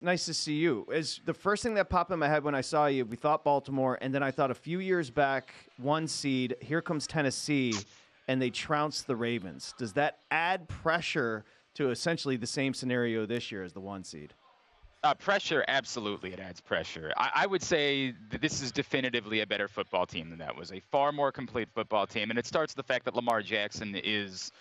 Nice to see you. As the first thing that popped in my head when I saw you, we thought Baltimore, and then I thought a few years back, 1 seed, here comes Tennessee, and they trounced the Ravens. Does that add pressure to essentially the same scenario this year as the 1 seed? Pressure, absolutely, it adds pressure. I would say that this is definitively a better football team than that was. A far more complete football team, and it starts with the fact that Lamar Jackson is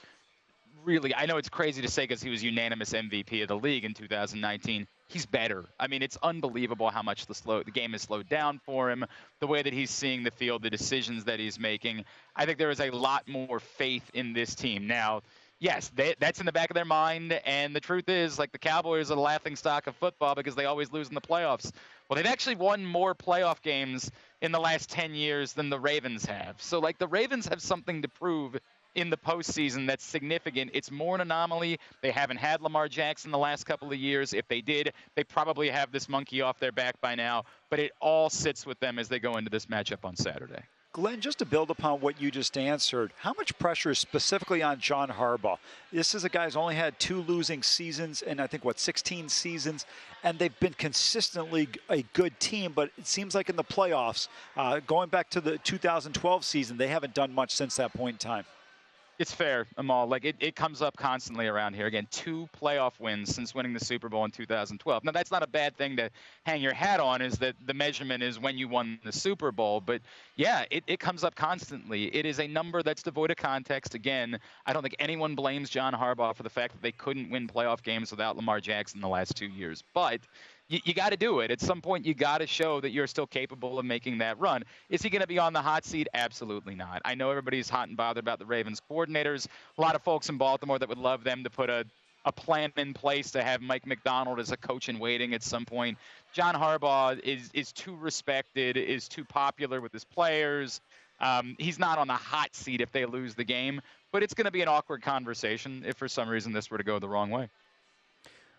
really, I know it's crazy to say because he was unanimous MVP of the league in 2019. He's better. I mean, it's unbelievable how much the game has slowed down for him, the way that he's seeing the field, the decisions that he's making. I think there is a lot more faith in this team. Now, yes, that's in the back of their mind, and the truth is, like, the Cowboys are the laughingstock of football because they always lose in the playoffs. Well, they've actually won more playoff games in the last 10 years than the Ravens have. So, like, the Ravens have something to prove in the postseason that's significant. It's more an anomaly. They haven't had Lamar Jackson the last couple of years. If they did, they probably have this monkey off their back by now. But it all sits with them as they go into this matchup on Saturday. Glenn, just to build upon what you just answered, how much pressure is specifically on John Harbaugh? This is a guy who's only had 2 losing seasons in, I think, 16 seasons, and they've been consistently a good team, but it seems like in the playoffs, going back to the 2012 season, they haven't done much since that point in time. It's fair, Amal. Like, it comes up constantly around here. Again, 2 playoff wins since winning the Super Bowl in 2012. Now, that's not a bad thing to hang your hat on, is that the measurement is when you won the Super Bowl. But, yeah, it comes up constantly. It is a number that's devoid of context. Again, I don't think anyone blames John Harbaugh for the fact that they couldn't win playoff games without Lamar Jackson the last 2 years. But you got to do it. At some point, you got to show that you're still capable of making that run. Is he going to be on the hot seat? Absolutely not. I know everybody's hot and bothered about the Ravens coordinators. A lot of folks in Baltimore that would love them to put a plan in place to have Mike McDonald as a coach in waiting at some point. John Harbaugh is too respected, is too popular with his players. He's not on the hot seat if they lose the game, but it's going to be an awkward conversation if for some reason this were to go the wrong way.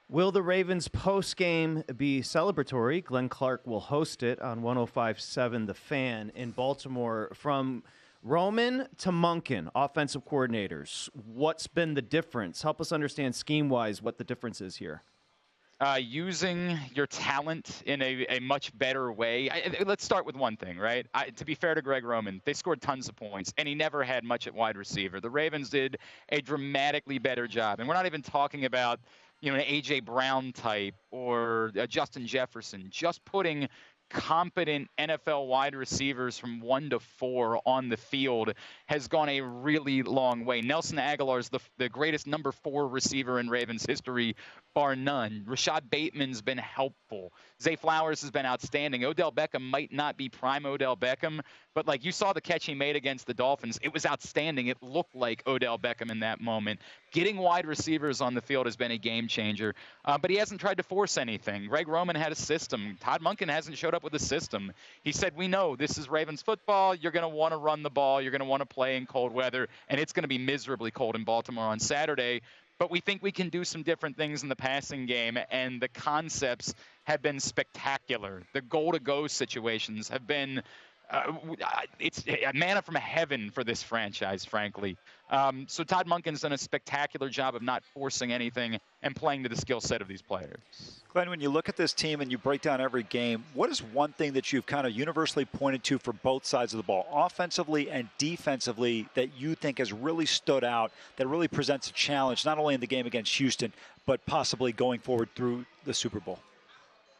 Will the Ravens post-game be celebratory? Glenn Clark will host it on 105.7 The Fan in Baltimore. From Roman to Monken, offensive coordinators, what's been the difference? Help us understand scheme-wise what the difference is here. Using your talent in a much better way. Let's start with one thing, right? To be fair to Greg Roman, they scored tons of points, and he never had much at wide receiver. The Ravens did a dramatically better job, and we're not even talking about an A.J. Brown type or a Justin Jefferson, just putting competent NFL wide receivers from 1 to 4 on the field has gone a really long way. Nelson Aguilar is the greatest number 4 receiver in Ravens history, bar none. Rashad Bateman's been helpful. Zay Flowers has been outstanding. Odell Beckham might not be prime Odell Beckham, but like you saw the catch he made against the Dolphins, it was outstanding. It looked like Odell Beckham in that moment. Getting wide receivers on the field has been a game changer, but he hasn't tried to force anything. Greg Roman had a system. Todd Monken hasn't showed up with a system. He said, we know this is Ravens football. You're going to want to run the ball. You're going to want to play in cold weather, and it's going to be miserably cold in Baltimore on Saturday. But we think we can do some different things in the passing game, and the concepts have been spectacular. The goal-to-go situations have been it's a manna from heaven for this franchise, frankly. So Todd Monken's done a spectacular job of not forcing anything and playing to the skill set of these players. Glenn, when you look at this team and you break down every game, what is one thing that you've kind of universally pointed to for both sides of the ball, offensively and defensively, that you think has really stood out, that really presents a challenge, not only in the game against Houston, but possibly going forward through the Super Bowl?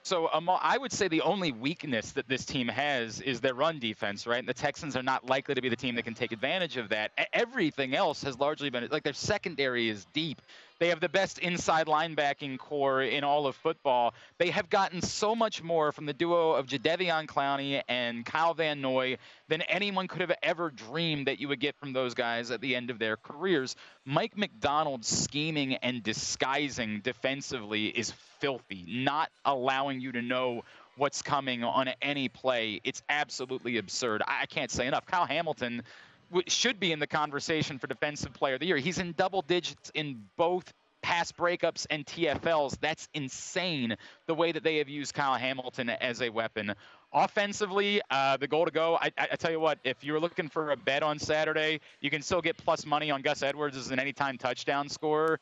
So I would say the only weakness that this team has is their run defense, right? And the Texans are not likely to be the team that can take advantage of that. Everything else has largely been, like, their secondary is deep. They have the best inside linebacking core in all of football. They have gotten so much more from the duo of Jadeveon Clowney and Kyle Van Noy than anyone could have ever dreamed that you would get from those guys at the end of their careers. Mike McDonald's scheming and disguising defensively is filthy, not allowing you to know what's coming on any play. It's absolutely absurd. I can't say enough. Kyle Hamilton should be in the conversation for Defensive Player of the Year. He's in double digits in both pass breakups and TFLs. That's insane, the way that they have used Kyle Hamilton as a weapon. Offensively, the goal to go, I tell you what, if you're looking for a bet on Saturday, you can still get plus money on Gus Edwards as an anytime touchdown scorer.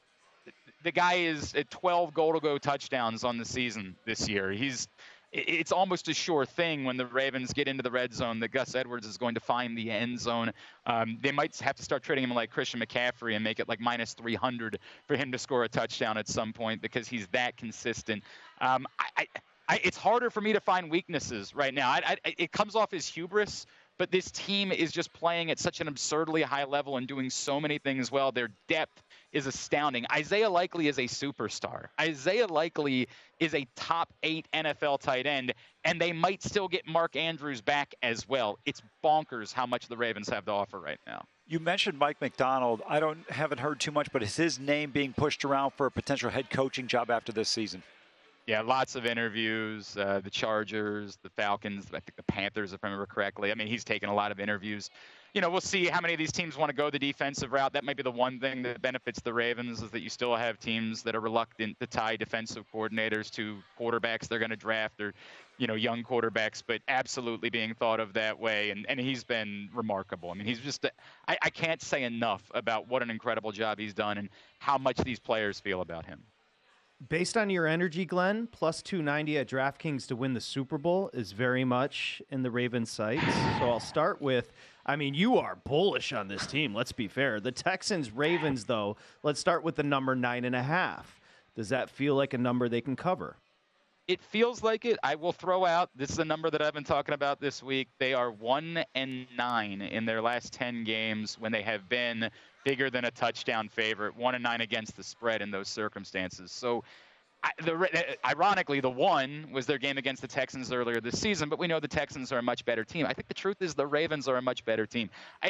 the guy is at 12 goal-to-go touchdowns on the season this year. It's almost a sure thing when the Ravens get into the red zone that Gus Edwards is going to find the end zone. They might have to start treating him like Christian McCaffrey and make it like minus 300 for him to score a touchdown at some point because he's that consistent. It's harder for me to find weaknesses right now. It comes off as hubris, but this team is just playing at such an absurdly high level and doing so many things well. Their depth is astounding. Isaiah Likely is a superstar. Isaiah Likely is a top 8 NFL tight end, and they might still get Mark Andrews back as well. It's bonkers how much the Ravens have to offer right now. You mentioned Mike McDonald. Haven't heard too much, but is his name being pushed around for a potential head coaching job after this season? Yeah, lots of interviews. The Chargers, the Falcons, I think the Panthers, if I remember correctly. I mean, he's taken a lot of interviews. We'll see how many of these teams want to go the defensive route. That might be the one thing that benefits the Ravens is that you still have teams that are reluctant to tie defensive coordinators to quarterbacks they're going to draft or, young quarterbacks, but absolutely being thought of that way. And he's been remarkable. I mean, he's just I can't say enough about what an incredible job he's done and how much these players feel about him. Based on your energy, Glenn, plus 290 at DraftKings to win the Super Bowl is very much in the Ravens' sights. So I'll start with, you are bullish on this team. Let's be fair. The Texans-Ravens, though, let's start with the number 9.5. Does that feel like a number they can cover? It feels like it. I will throw out, this is a number that I've been talking about this week. They are 1-9 in their last 10 games when they have been bigger than a touchdown favorite, 1-9 against the spread in those circumstances. So ironically, the one was their game against the Texans earlier this season, but we know the Texans are a much better team. I think the truth is the Ravens are a much better team.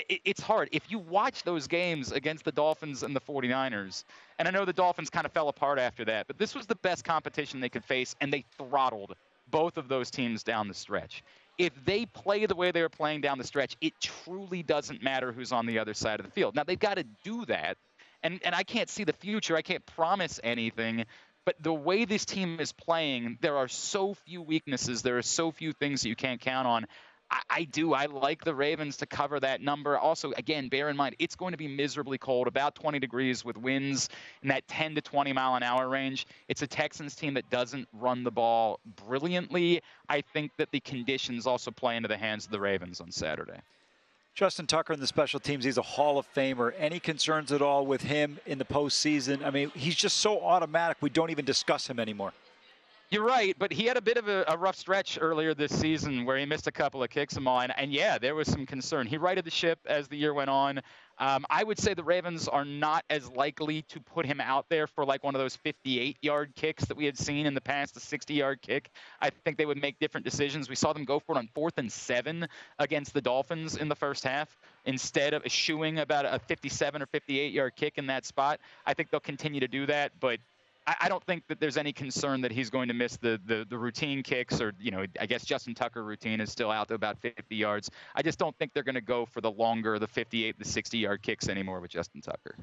It's hard. If you watch those games against the Dolphins and the 49ers, and I know the Dolphins kind of fell apart after that, but this was the best competition they could face, and they throttled both of those teams down the stretch. If they play the way they were playing down the stretch, it truly doesn't matter who's on the other side of the field. Now, they've got to do that, and I can't see the future. I can't promise anything. But the way this team is playing, there are so few weaknesses. There are so few things that you can't count on. I like the Ravens to cover that number. Also, again, bear in mind, it's going to be miserably cold, about 20 degrees with winds in that 10 to 20 mile an hour range. It's a Texans team that doesn't run the ball brilliantly. I think that the conditions also play into the hands of the Ravens on Saturday. Justin Tucker in the special teams, he's a Hall of Famer. Any concerns at all with him in the postseason? He's just so automatic, we don't even discuss him anymore. You're right, but he had a bit of a rough stretch earlier this season where he missed a couple of kicks and all, and yeah, there was some concern. He righted the ship as the year went on. I would say the Ravens are not as likely to put him out there for like one of those 58-yard kicks that we had seen in the past, a 60-yard kick. I think they would make different decisions. We saw them go for it on 4th and 7 against the Dolphins in the first half instead of eschewing about a 57 or 58-yard kick in that spot. I think they'll continue to do that, but I don't think that there's any concern that he's going to miss the routine kicks or, I guess Justin Tucker routine is still out to about 50 yards. I just don't think they're going to go for the longer, the 58, the 60-yard kicks anymore with Justin Tucker.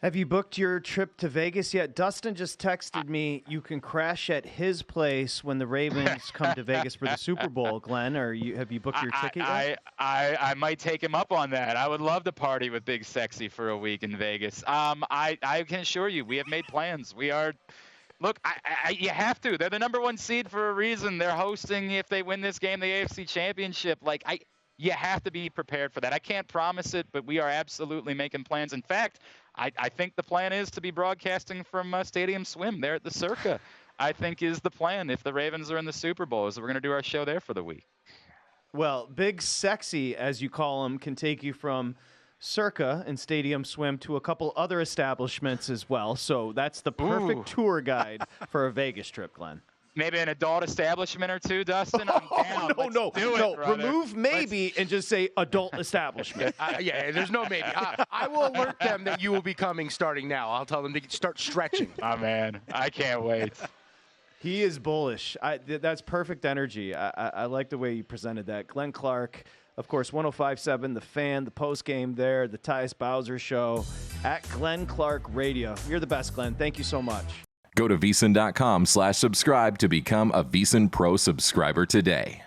Have you booked your trip to Vegas yet? Dustin just texted me you can crash at his place when the Ravens come to Vegas for the Super Bowl, Glenn. Have you booked your ticket yet? I might take him up on that. I would love to party with Big Sexy for a week in Vegas. I can assure you we have made plans. We are – look, you have to. They're the number 1 seed for a reason. They're hosting, if they win this game, the AFC Championship. You have to be prepared for that. I can't promise it, but we are absolutely making plans. In fact, I think the plan is to be broadcasting from Stadium Swim there at the Circa, I think is the plan. If the Ravens are in the Super Bowl, is we're going to do our show there for the week. Well, Big Sexy, as you call him, can take you from Circa and Stadium Swim to a couple other establishments as well. So that's the perfect tour guide for a Vegas trip, Glenn. Maybe an adult establishment or two, Dustin. I'm down. No. Brother. Remove maybe and just say adult establishment. Yeah, there's no maybe. I will alert them that you will be coming starting now. I'll tell them to start stretching. Oh, man. I can't wait. He is bullish. That's perfect energy. I like the way you presented that. Glenn Clark, of course, 105.7, The Fan, the postgame there, the Tyus Bowser Show, at Glenn Clark Radio. You're the best, Glenn. Thank you so much. Go to VSiN.com/subscribe to become a VSiN Pro subscriber today.